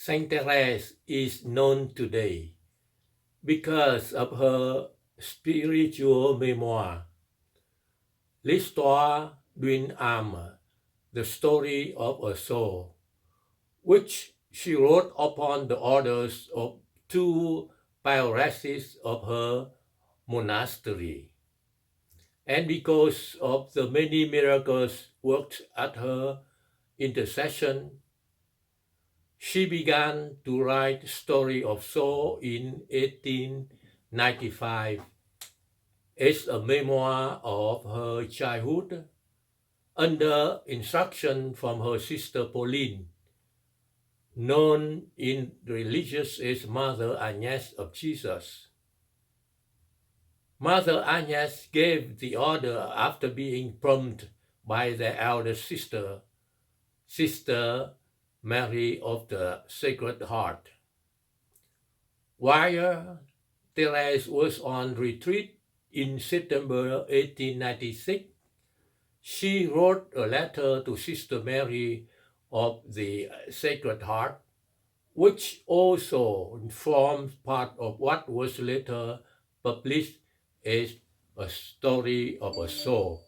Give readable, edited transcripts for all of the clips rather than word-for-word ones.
Saint Therese is known today because of her spiritual memoir, L'Histoire d'une âme, the story of a soul, which she wrote upon the orders of two prioresses of her monastery. And because of the many miracles worked at her intercession, she began to write Story of Soul in 1895 as a memoir of her childhood under instruction from her sister Pauline, known in religious as Mother Agnes of Jesus. Mother Agnes gave the order after being prompted by their elder sister, Sister Mary of the Sacred Heart. While Therese was on retreat in September 1896, she wrote a letter to Sister Mary of the Sacred Heart, which also forms part of what was later published as a Story of a Soul.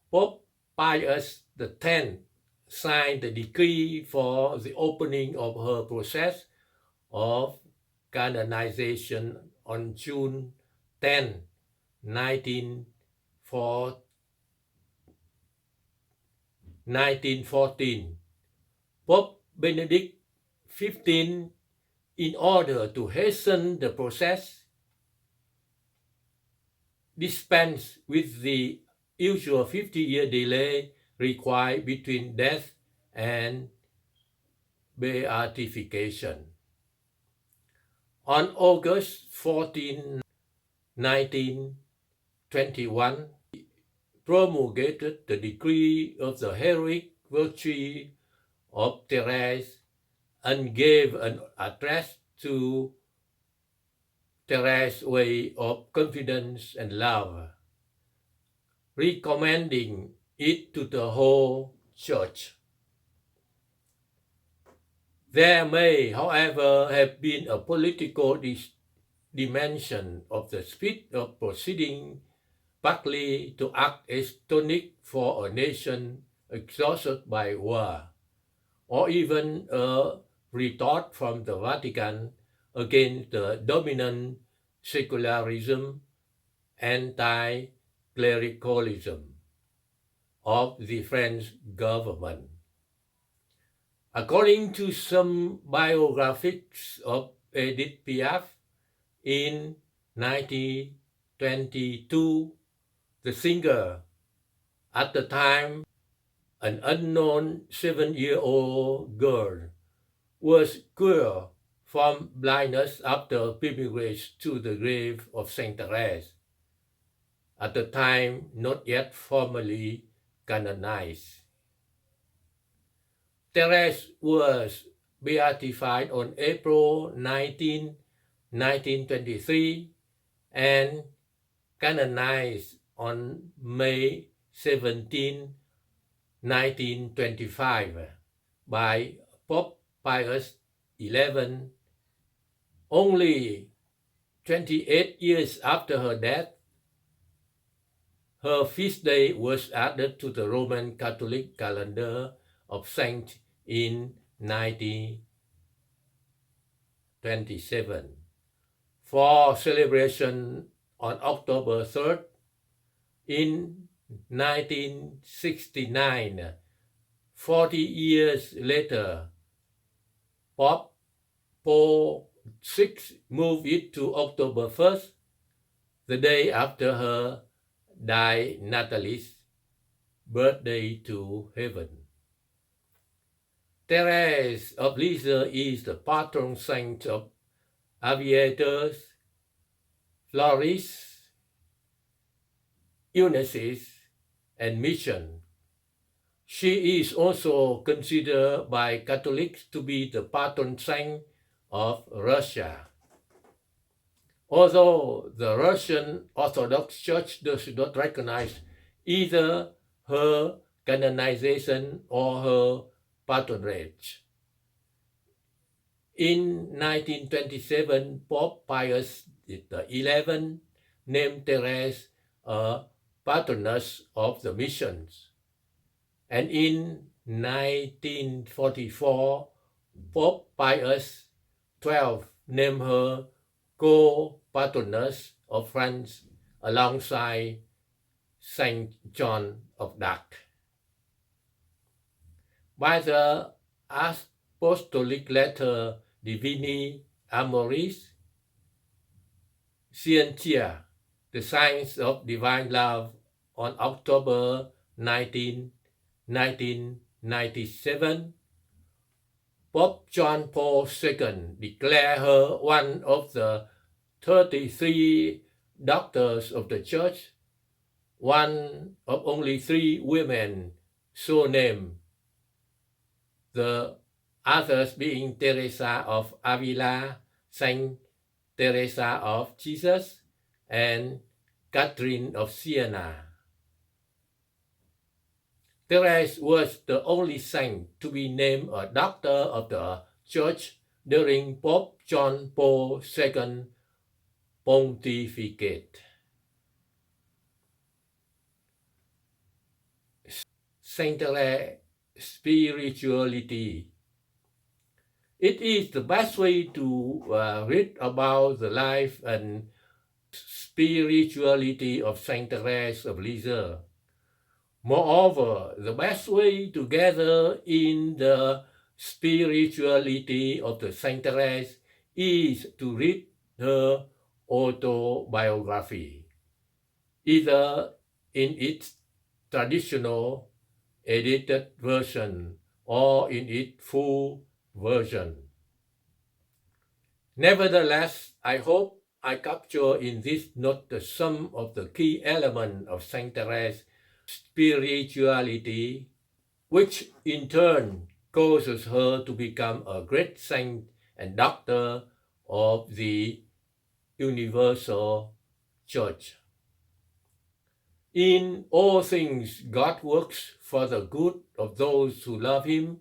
Pope Pius X signed the decree for the opening of her process of canonization on June 10, 1914. Pope Benedict XV, in order to hasten the process, dispensed with the usual 50-year delay required between death and beatification. On August 14, 1921, promulgated the decree of the heroic virtue of Therese and gave an address to Therese's way of confidence and love, recommending it to the whole Church. There may, however, have been a political dimension of the speed of proceeding, partly to act as tonic for a nation exhausted by war, or even a retort from the Vatican against the dominant secularism, anti-clericalism of the French government. According to some biographies of Edith Piaf, in 1922, the singer, at the time an unknown 7-year-old girl, was cured from blindness after pilgrimage to the grave of Saint Therese, at the time not yet formally canonized. Therese was beatified on April 19, 1923, and canonized on May 17, 1925 by Pope Pius XI. Only 28 years after her death, her feast day was added to the Roman Catholic calendar of saints in 1927 for celebration on October 3rd. In 1969, 40 years later, Pope Paul VI moved it to October 1st, the day after her Die Natalis, birthday to heaven. Therese of Lisieux is the patron saint of aviators, florists, illnesses, and mission. She is also considered by Catholics to be the patron saint of Russia. Although the Russian Orthodox Church does not recognize either her canonization or her patronage. In 1927, Pope Pius XI named Therese a patroness of the missions. And in 1944, Pope Pius XII named her co-patroness of France alongside Saint John of d'Arc. By the Apostolic Letter Divini Amoris Scientia, the Science of Divine Love, on October 19, 1997, Pope John Paul II declared her one of the 33 doctors of the Church, one of only 3 women so named, the others being Teresa of Avila, Saint Teresa of Jesus, and Catherine of Siena. Therese was the only saint to be named a doctor of the Church during Pope John Paul II pontificate. Saint Therese spirituality. It is the best way to read about the life and spirituality of Saint Therese of Lisieux. Moreover, the best way to gather in the spirituality of the Saint Therese is to read her autobiography, either in its traditional edited version or in its full version. Nevertheless, I hope I capture in this note some of the key elements of Saint Therese's spirituality, which in turn causes her to become a great saint and doctor of the universal Church. In all things, God works for the good of those who love Him,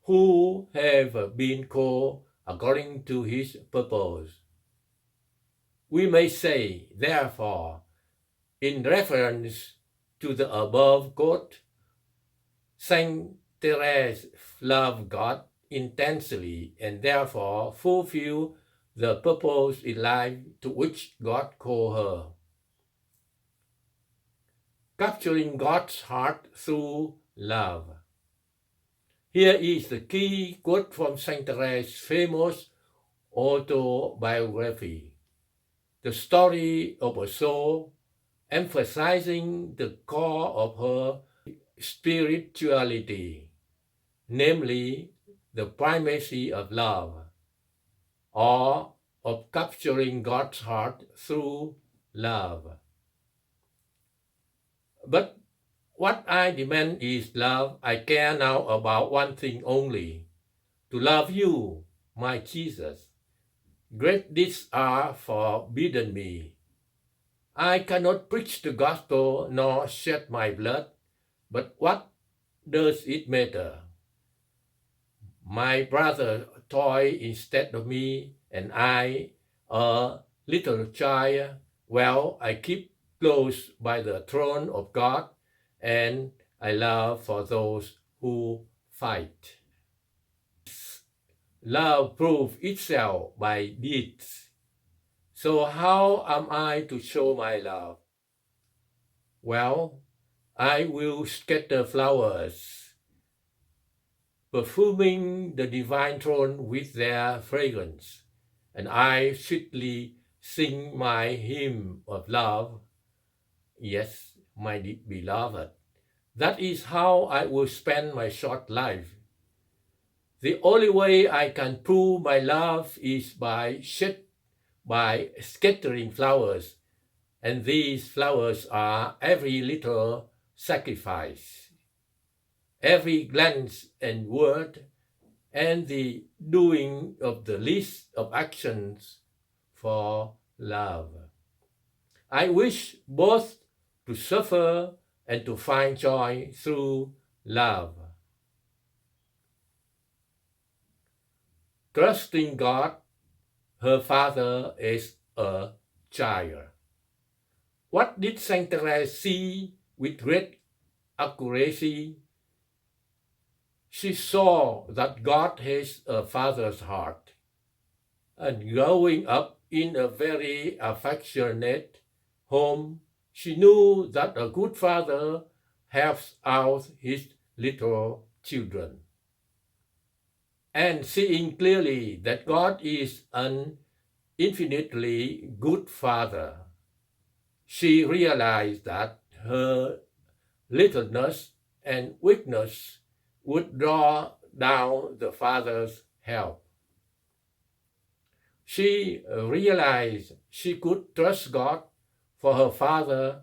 who have been called according to His purpose. We may say, therefore, in reference to the above quote, Saint Therese loved God intensely and therefore fulfilled the purpose in life to which God called her. Capturing God's heart through love. Here is the key quote from Saint Therese's famous autobiography, the story of a soul, emphasizing the core of her spirituality, namely the primacy of love, or of capturing God's heart through love. But what I demand is love. I care now about one thing only, to love you, my Jesus. Great deeds are forbidden me. I cannot preach the gospel nor shed my blood, but what does it matter? My brother toy instead of me, and I, a little child, well, I keep close by the throne of God, and I love for those who fight. Love proves itself by deeds. So how am I to show my love? Well, I will scatter flowers, perfuming the divine throne with their fragrance, and I sweetly sing my hymn of love. Yes, my beloved, that is how I will spend my short life. The only way I can prove my love is by scattering flowers, and these flowers are every little sacrifice, every glance and word, and the doing of the least of actions for love. I wish both to suffer and to find joy through love. trusting God, her father as a child. What did Saint Therese see with great accuracy? She saw that God has a father's heart. And growing up in a very affectionate home, she knew that a good father helps out his little children. And seeing clearly that God is an infinitely good father, she realized that her littleness and weakness would draw down the father's help. She realized she could trust God for her father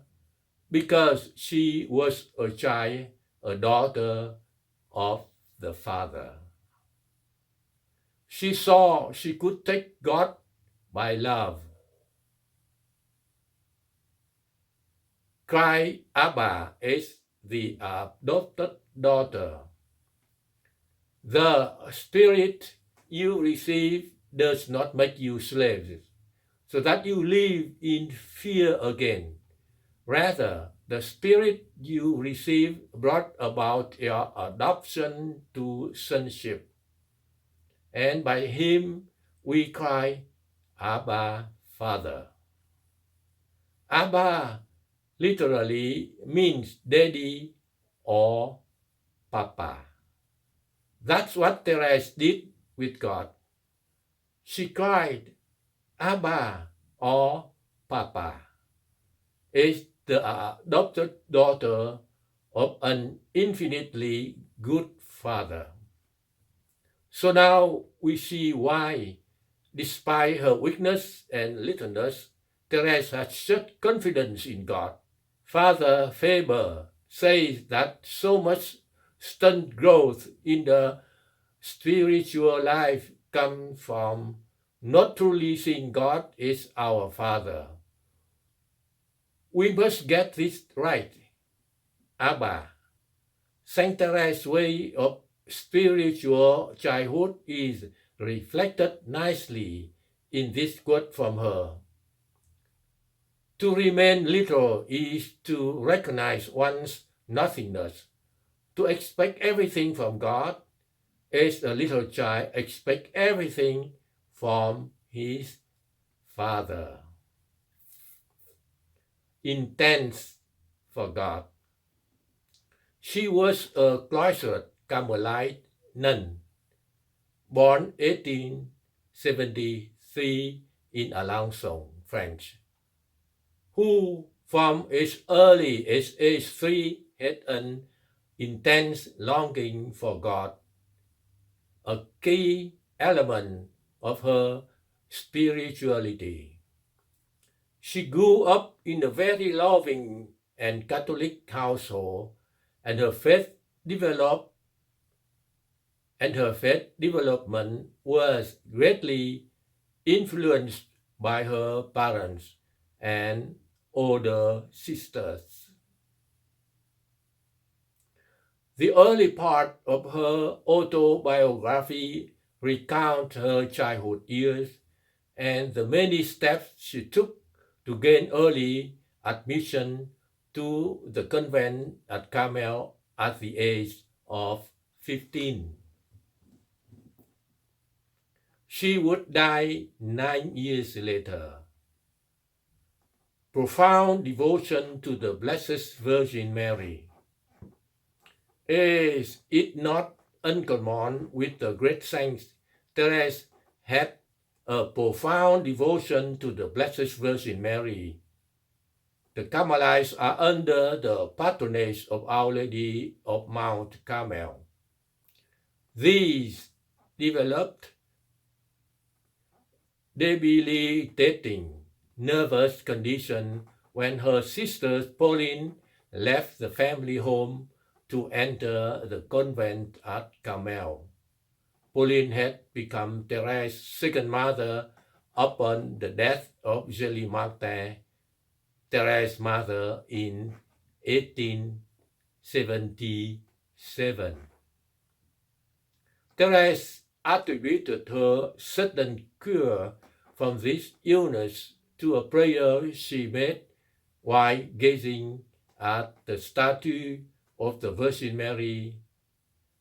because she was a child, a daughter of the Father. She saw she could take God by love, cry Abba as the adopted daughter. The Spirit you receive does not make you slaves, so that you live in fear again. Rather, the Spirit you receive brought about your adoption to sonship. And by him we cry, Abba, Father. Abba literally means daddy or papa. That's what Therese did with God. She cried, Abba or Papa, as the adopted daughter of an infinitely good father. So now we see why, despite her weakness and littleness, Therese had such confidence in God. Father Faber says that so much stunt growth in the spiritual life comes from not truly seeing God as our Father. We must get this right. Abba. Saint Therese's way of spiritual childhood is reflected nicely in this quote from her. To remain little is to recognize one's nothingness, to expect everything from God, as a little child expects everything from his father. Intense for God. She was a cloistered Carmelite nun, born 1873 in Alençon, France, who from as early as age 3 had an intense longing for God, a key element of her spirituality. She grew up in a very loving and Catholic household, and her faith development was greatly influenced by her parents and older sisters. The early part of her autobiography recounts her childhood years and the many steps she took to gain early admission to the convent at Carmel at the age of 15. She would die 9 years later. Profound devotion to the Blessed Virgin Mary. Is it not uncommon with the great saints? Therese had a profound devotion to the Blessed Virgin Mary. The Carmelites are under the patronage of Our Lady of Mount Carmel. These developed debilitating nervous condition when her sister Pauline left the family home to enter the convent at Carmel. Pauline had become Therese's second mother upon the death of Gélie Martin, Therese's mother, in 1877. Therese attributed her sudden cure from this illness to a prayer she made while gazing at the statue of the Virgin Mary,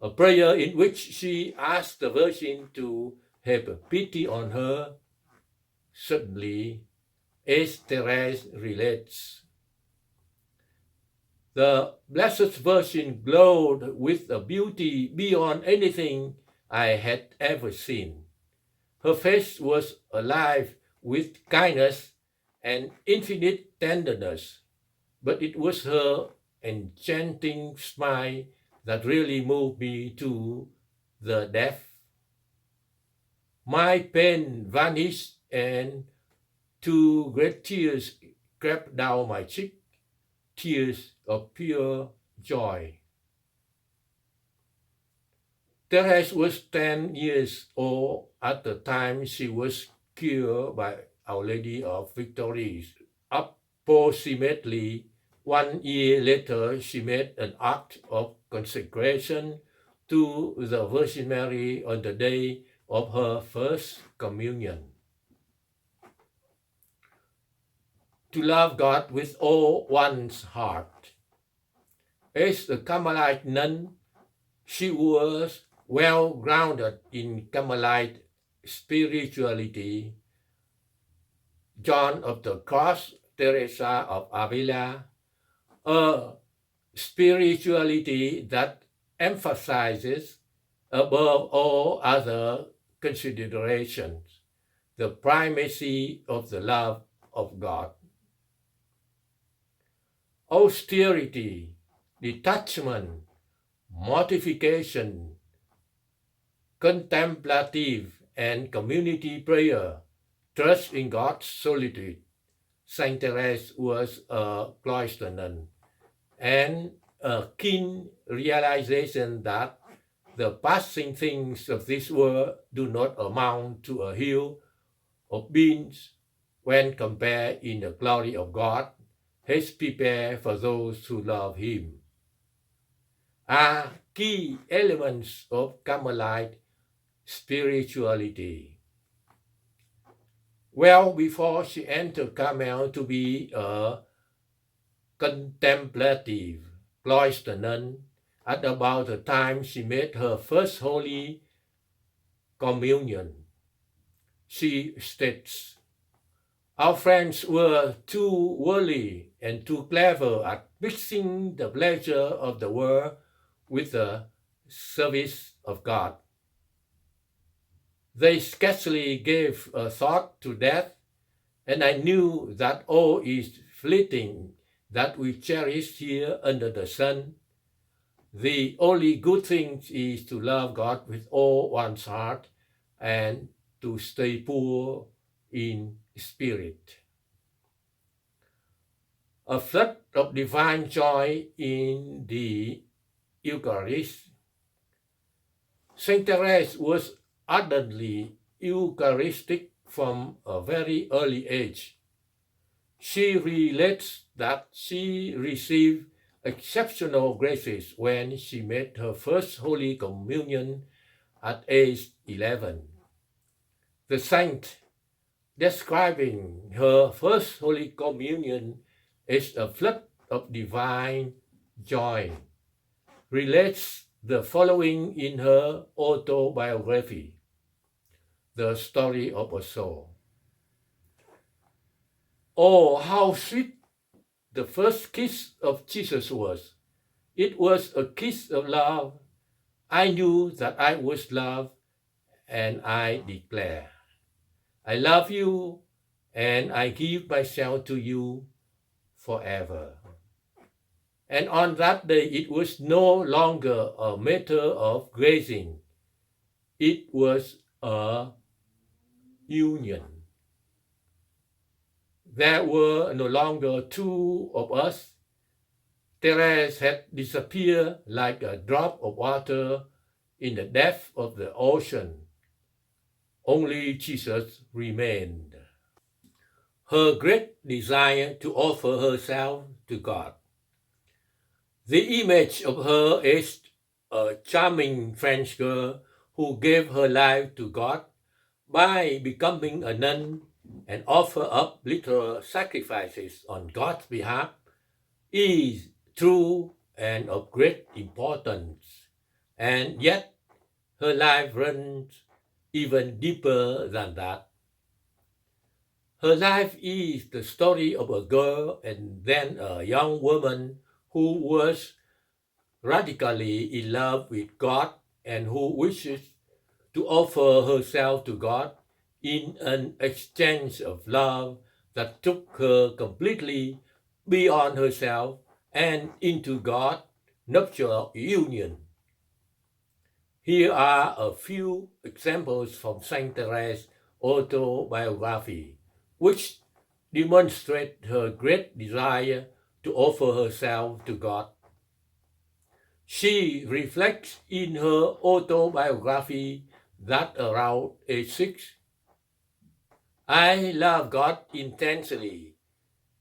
a prayer in which she asked the Virgin to have pity on her. Suddenly, as Therese relates, the Blessed Virgin glowed with a beauty beyond anything I had ever seen. Her face was alive with kindness and infinite tenderness, but it was her enchanting smile that really moved me to the depth. My pain vanished and two great tears crept down my cheek, tears of pure joy. Therese was 10 years old at the time she was cured by Our Lady of Victories. Approximately 1 year later, she made an act of consecration to the Virgin Mary on the day of her first communion. To love God with all one's heart. As a Carmelite nun, she was well grounded in Carmelite spirituality. John of the Cross, Teresa of Avila, a spirituality that emphasizes, above all other considerations, the primacy of the love of God. Austerity, detachment, mortification, contemplative and community prayer, trust in God's solitude. Saint Therese was a cloister nun, and a keen realization that the passing things of this world do not amount to a hill of beans when compared in the glory of God has prepared for those who love Him, are key elements of Carmelite spirituality. Well before she entered Carmel to be a contemplative cloister nun, at about the time she made her first Holy Communion, she states, "Our friends were too worldly and too clever at mixing the pleasure of the world with the service of God. They scarcely gave a thought to death, and I knew that all is fleeting that we cherish here under the sun. The only good thing is to love God with all one's heart and to stay poor in spirit." A flood of divine joy in the Eucharist. Saint Therese was ardently Eucharistic from a very early age. She relates that she received exceptional graces when she made her first Holy Communion at age 11. The saint, describing her first Holy Communion as a flood of divine joy, relates the following in her autobiography, The Story of a Soul. "Oh, how sweet the first kiss of Jesus was. It was a kiss of love. I knew that I was loved, and I declare, I love you, and I give myself to you forever." And on that day, it was no longer a matter of grazing. It was a union. There were no longer two of us. Therese had disappeared like a drop of water in the depth of the ocean. Only Jesus remained. Her great desire to offer herself to God. The image of her as a charming French girl who gave her life to God by becoming a nun and offer up literal sacrifices on God's behalf, is true and of great importance. And yet, her life runs even deeper than that. Her life is the story of a girl and then a young woman who was radically in love with God and who wishes to offer herself to God in an exchange of love that took her completely beyond herself and into God's nuptial union. Here are a few examples from Saint Therese's autobiography, which demonstrate her great desire to offer herself to God. She reflects in her autobiography that around age 6, I love God intensely,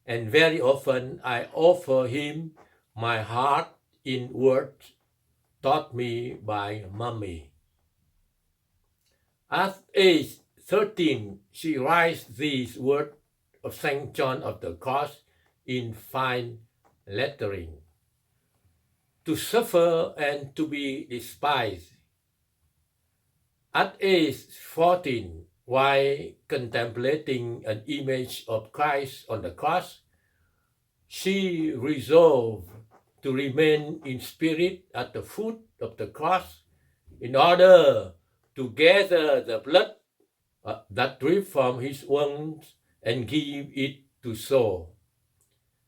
and very often I offer Him my heart in words taught me by Mommy. At age 13, she writes these words of Saint John of the Cross in fine lettering. To suffer and to be despised. At age 14, while contemplating an image of Christ on the cross, she resolved to remain in spirit at the foot of the cross in order to gather the blood that dripped from his wounds and give it to soul.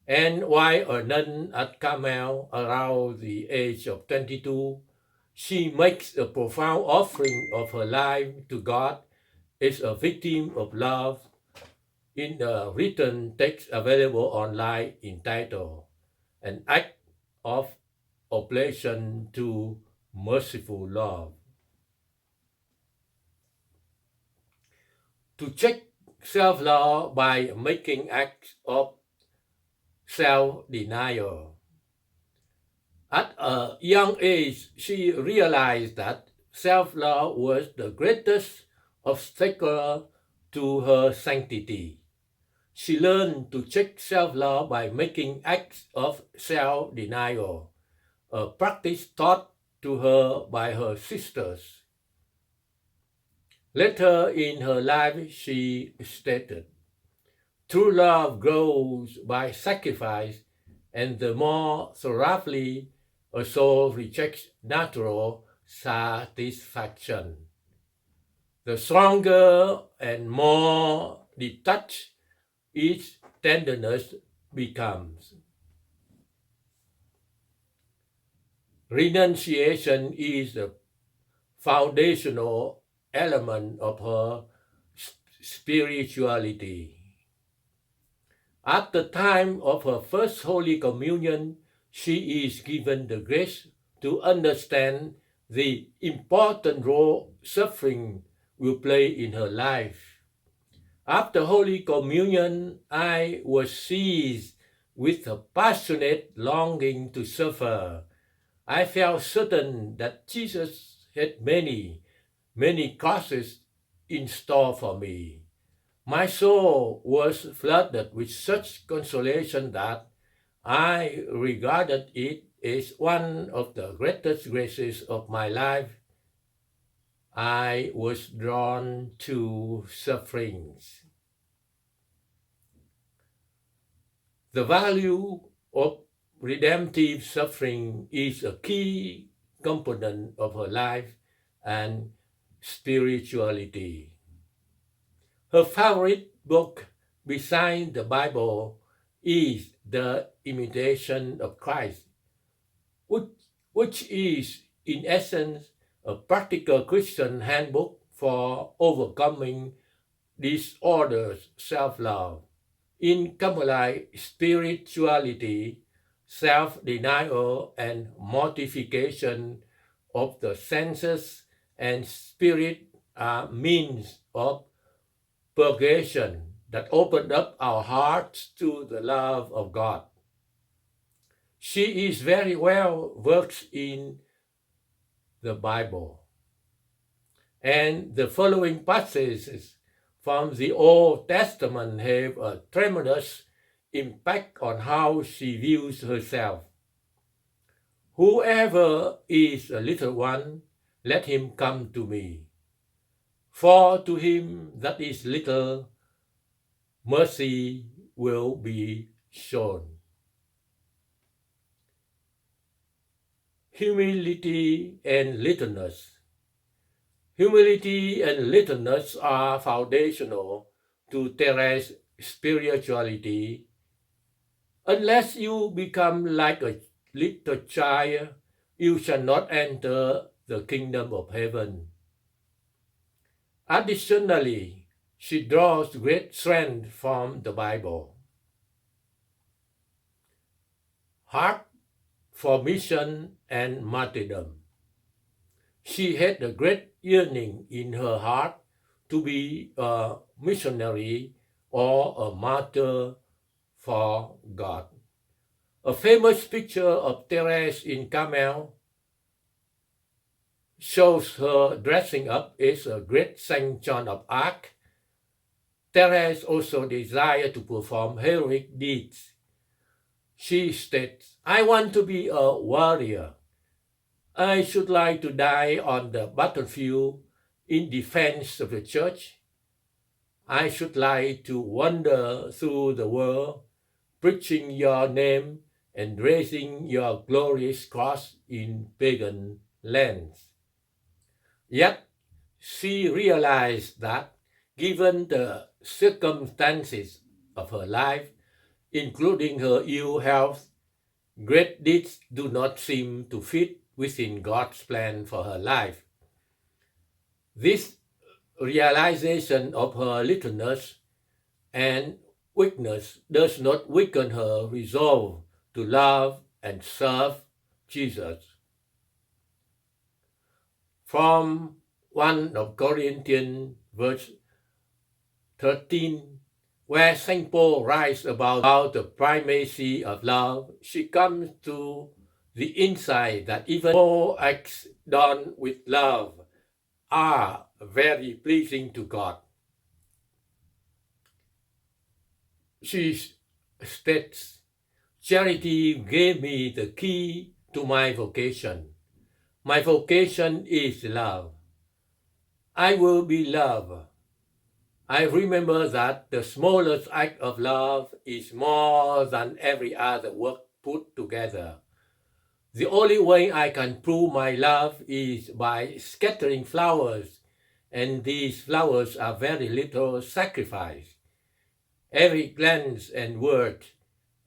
And while a nun at Carmel around the age of 22, she makes a profound offering of her life to God as a victim of love in a written text available online entitled An Act of Oblation to Merciful Love. To check self-love by making acts of self-denial. At a young age, she realized that self-love was the greatest obstacle to her sanctity. She learned to check self-love by making acts of self-denial, a practice taught to her by her sisters. Later in her life, she stated, true love grows by sacrifice, and the more thoroughly a soul rejects natural satisfaction, the stronger and more detached its tenderness becomes. Renunciation is a foundational element of her spirituality. At the time of her first Holy Communion, she is given the grace to understand the important role suffering will play in her life. After Holy Communion, I was seized with a passionate longing to suffer. I felt certain that Jesus had many crosses in store for me. My soul was flooded with such consolation that I regarded it as one of the greatest graces of my life. I was drawn to sufferings. The value of redemptive suffering is a key component of her life and spirituality. Her favorite book beside the Bible is The Imitation of Christ, which is in essence a practical Christian handbook for overcoming disordered self-love. In Carmelite spirituality, self-denial and mortification of the senses and spirit are means of purgation that opened up our hearts to the love of God. She is very well versed in the Bible. And the following passages from the Old Testament have a tremendous impact on how she views herself. Whoever is a little one, let him come to me. For to him that is little, mercy will be shown. Humility and littleness. Humility and littleness are foundational to Therese's spirituality. Unless you become like a little child, you shall not enter the kingdom of heaven. Additionally, she draws great strength from the Bible. Heart for mission and martyrdom. She had a great yearning in her heart to be a missionary or a martyr for God. A famous picture of Therese in Carmel shows her dressing up as a great Saint John of Arc. Therese also desired to perform heroic deeds. She states, "I want to be a warrior. I should like to die on the battlefield in defense of the church. I should like to wander through the world, preaching your name and raising your glorious cross in pagan lands." Yet she realized that, given the circumstances of her life, including her ill health, great deeds do not seem to fit within God's plan for her life. This realization of her littleness and weakness does not weaken her resolve to love and serve Jesus. From 1 Corinthians verse 13, where St. Paul writes about the primacy of love, she comes to the insight that even all acts done with love are very pleasing to God. She states, "Charity gave me the key to my vocation. My vocation is love. I will be love. I remember that the smallest act of love is more than every other work put together. The only way I can prove my love is by scattering flowers, and these flowers are very little sacrifice. Every glance and word,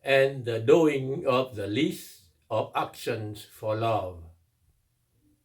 and the doing of the least of actions for love."